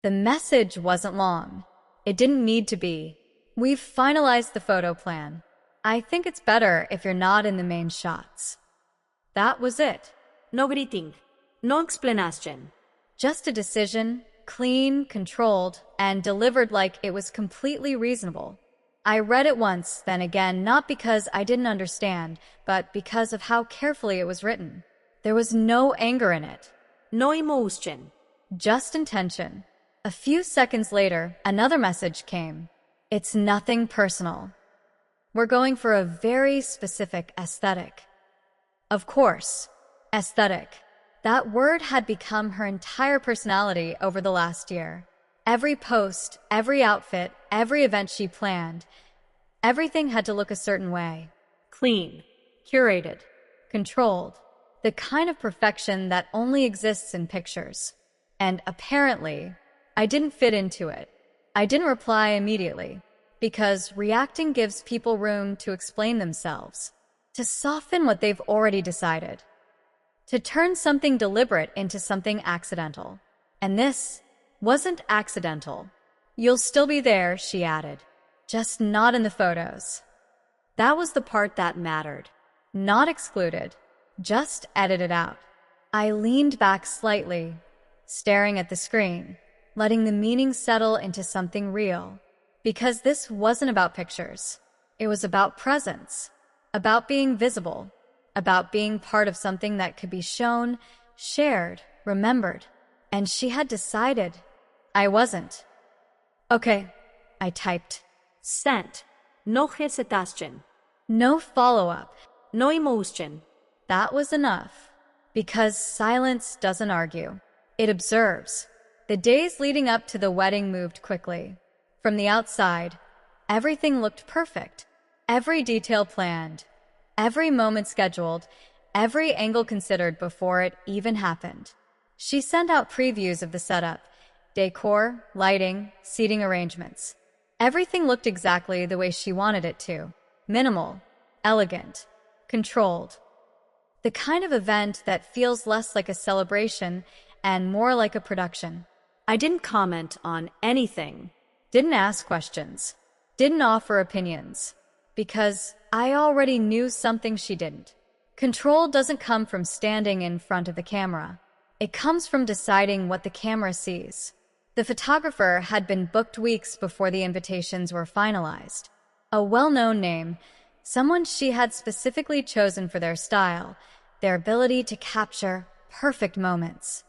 The message wasn't long. It didn't need to be. We've finalized the photo plan. I think it's better if you're not in the main shots. That was it. No greeting. No explanation. Just a decision, clean, controlled, and delivered like it was completely reasonable. I read it once, then again, not because I didn't understand, but because of how carefully it was written. There was no anger in it. No emotion. Just intention. A few seconds later, another message came. It's nothing personal. We're going for a very specific aesthetic. Of course, aesthetic. That word had become her entire personality over the last year. Every post, every outfit, every event she planned, everything had to look a certain way. Clean. Curated. Controlled. The kind of perfection that only exists in pictures. And apparently, I didn't fit into it. I didn't reply immediately, because reacting gives people room to explain themselves, to soften what they've already decided, to turn something deliberate into something accidental. And this wasn't accidental. You'll still be there, she added, just not in the photos. That was the part that mattered. Not excluded, just edited out. I leaned back slightly, staring at the screen, letting the meaning settle into something real. Because this wasn't about pictures. It was about presence, about being visible, about being part of something that could be shown, shared, remembered. And she had decided I wasn't. Okay, I typed. Sent. No hesitation. No follow-up. No emotion. That was enough. Because silence doesn't argue. It observes. The days leading up to the wedding moved quickly. From the outside, everything looked perfect. Every detail planned. Every moment scheduled. Every angle considered before it even happened. She sent out previews of the setup. Decor, lighting, seating arrangements. Everything looked exactly the way she wanted it to. Minimal, elegant, controlled. The kind of event that feels less like a celebration and more like a production. I didn't comment on anything. Didn't ask questions. Didn't offer opinions. Because I already knew something she didn't. Control doesn't come from standing in front of the camera. It comes from deciding what the camera sees. The photographer had been booked weeks before the invitations were finalized. A well-known name, someone she had specifically chosen for their style, their ability to capture perfect moments.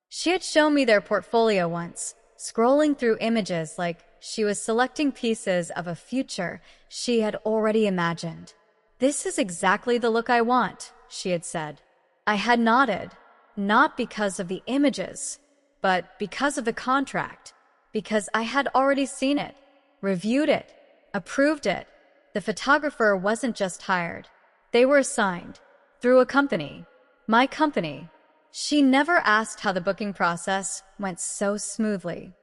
She had shown me their portfolio once, scrolling through images like she was selecting pieces of a future she had already imagined. This is exactly the look I want, she had said. I had nodded, not because of the images, but because of the contract, because I had already seen it, reviewed it, approved it. The photographer wasn't just hired. They were assigned, through a company, my company. She never asked how the booking process went so smoothly.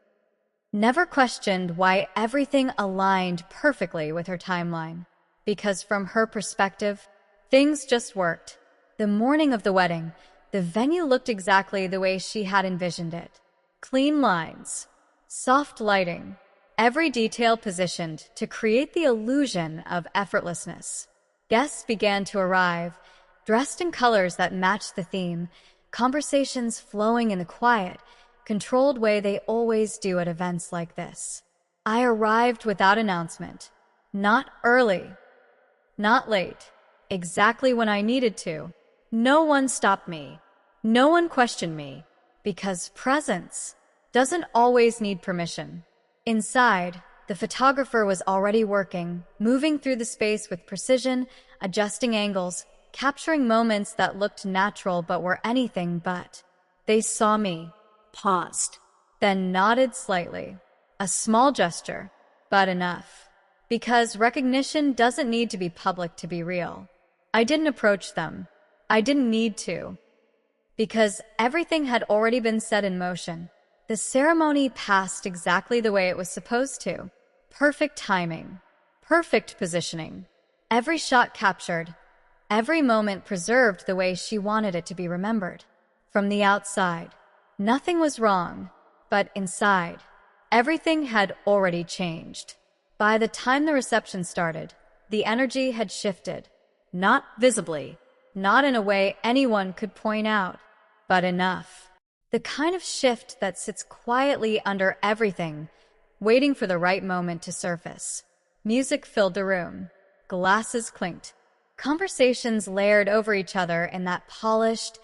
Never questioned why everything aligned perfectly with her timeline. Because from her perspective, things just worked. The morning of the wedding, the venue looked exactly the way she had envisioned it. Clean lines, soft lighting, every detail positioned to create the illusion of effortlessness. Guests began to arrive, dressed in colors that matched the theme, conversations flowing in the quiet, controlled way they always do at events like this. I arrived without announcement. Not early. Not late. Exactly when I needed to. No one stopped me. No one questioned me. Because presence doesn't always need permission. Inside, the photographer was already working, moving through the space with precision, adjusting angles, capturing moments that looked natural but were anything but. They saw me, paused, then nodded slightly. A small gesture, but enough. Because recognition doesn't need to be public to be real. I didn't approach them. I didn't need to. Because everything had already been set in motion. The ceremony passed exactly the way it was supposed to. Perfect timing. Perfect positioning. Every shot captured. Every moment preserved the way she wanted it to be remembered. From the outside, nothing was wrong. But inside, everything had already changed. By the time the reception started, the energy had shifted. Not visibly, not in a way anyone could point out, but enough. The kind of shift that sits quietly under everything, waiting for the right moment to surface. Music filled the room. Glasses clinked. Conversations layered over each other in that polished,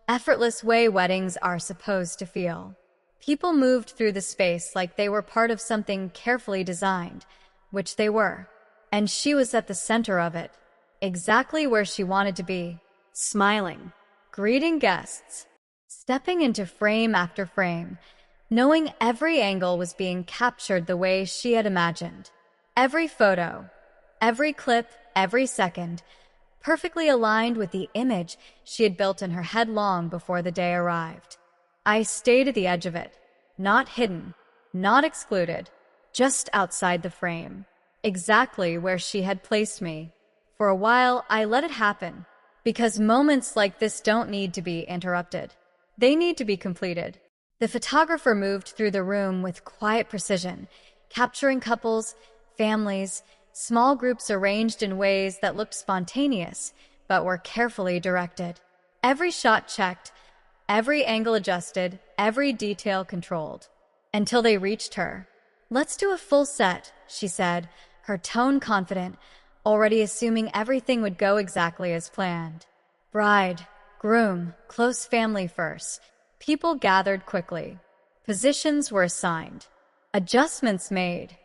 effortless way weddings are supposed to feel. People moved through the space like they were part of something carefully designed, which they were. And she was at the center of it, exactly where she wanted to be, smiling, greeting guests, stepping into frame after frame, knowing every angle was being captured the way she had imagined. Every photo, every clip, every second, perfectly aligned with the image she had built in her head long before the day arrived. I stayed at the edge of it, not hidden, not excluded, just outside the frame, exactly where she had placed me. For a while, I let it happen, because moments like this don't need to be interrupted. They need to be completed. The photographer moved through the room with quiet precision, capturing couples, families, small groups arranged in ways that looked spontaneous, but were carefully directed. Every shot checked, every angle adjusted, every detail controlled. Until they reached her. "Let's do a full set," she said, her tone confident, already assuming everything would go exactly as planned. Bride, groom, close family first. People gathered quickly. Positions were assigned. Adjustments made.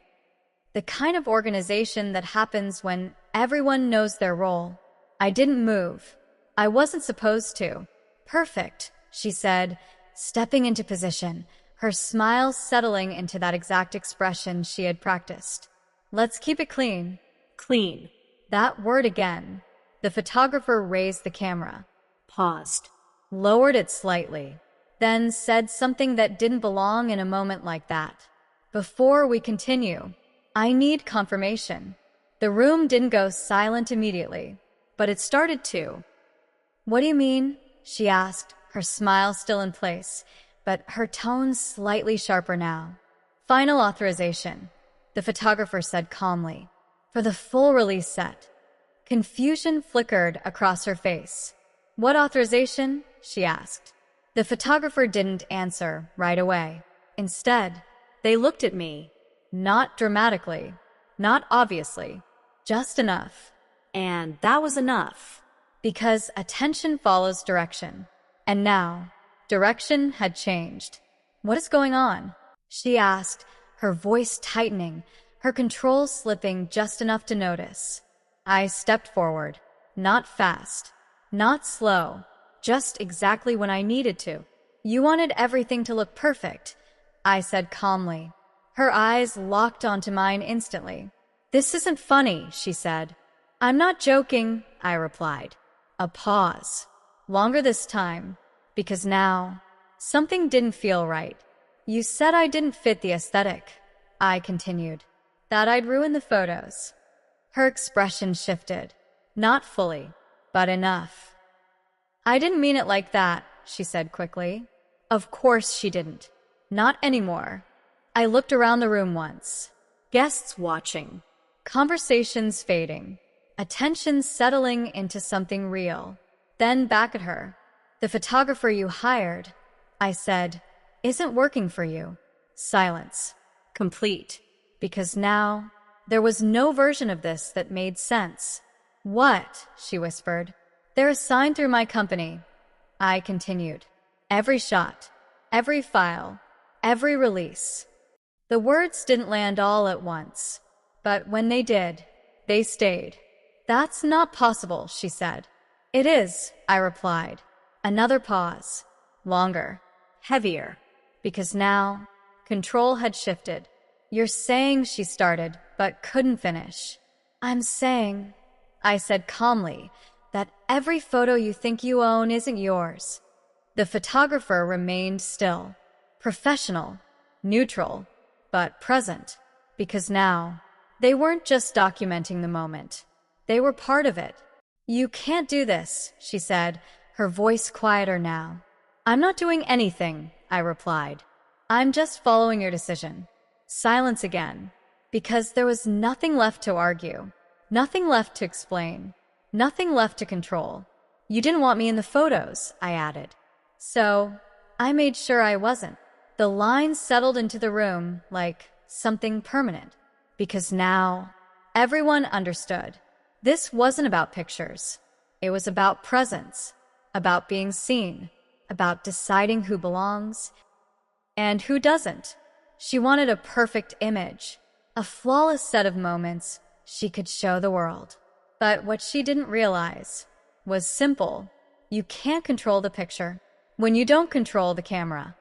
The kind of organization that happens when everyone knows their role. I didn't move. I wasn't supposed to. "Perfect," she said, stepping into position, her smile settling into that exact expression she had practiced. "Let's keep it clean." Clean. That word again. The photographer raised the camera, Paused. lowered it slightly, then said something that didn't belong in a moment like that. "Before we continue, I need confirmation." The room didn't go silent immediately, but it started to. "What do you mean?" she asked, her smile still in place, but her tone slightly sharper now. "Final authorization," the photographer said calmly, "for the full release set." Confusion flickered across her face. "What authorization?" she asked. The photographer didn't answer right away. Instead, they looked at me. Not dramatically, not obviously, just enough. And that was enough. Because attention follows direction. And now, direction had changed. "What is going on?" she asked, her voice tightening, her control slipping just enough to notice. I stepped forward, not fast, not slow, just exactly when I needed to. "You wanted everything to look perfect," I said calmly. Her eyes locked onto mine instantly. "This isn't funny," she said. "I'm not joking," I replied. A pause. Longer this time, because now, something didn't feel right. "You said I didn't fit the aesthetic," I continued. "That I'd ruin the photos." Her expression shifted. Not fully, but enough. "I didn't mean it like that," she said quickly. Of course she didn't. Not anymore. I looked around the room once. Guests watching. Conversations fading. Attention settling into something real. Then back at her. "The photographer you hired," I said, "isn't working for you." Silence. Complete. Because now, there was no version of this that made sense. "What?" she whispered. "They're assigned through my company," I continued. "Every shot, every file, every release." The words didn't land all at once, but when they did, they stayed. "That's not possible," she said. "It is," I replied. Another pause. Longer. Heavier. Because now, control had shifted. "You're saying," she started, but couldn't finish. "I'm saying," I said calmly, "that every photo you think you own isn't yours." The photographer remained still. Professional. Neutral. But present. Because now, they weren't just documenting the moment. They were part of it. "You can't do this," she said, her voice quieter now. "I'm not doing anything," I replied. I'm just following your decision. Silence again, because there was nothing left to argue, nothing left to explain, nothing left to control. You didn't want me in the photos, I added. So, I made sure I wasn't. The lines settled into the room like something permanent, because now everyone understood. This wasn't about pictures. It was about presence, about being seen, about deciding who belongs and who doesn't. She wanted a perfect image, a flawless set of moments she could show the world. But what she didn't realize was simple. You can't control the picture when you don't control the camera.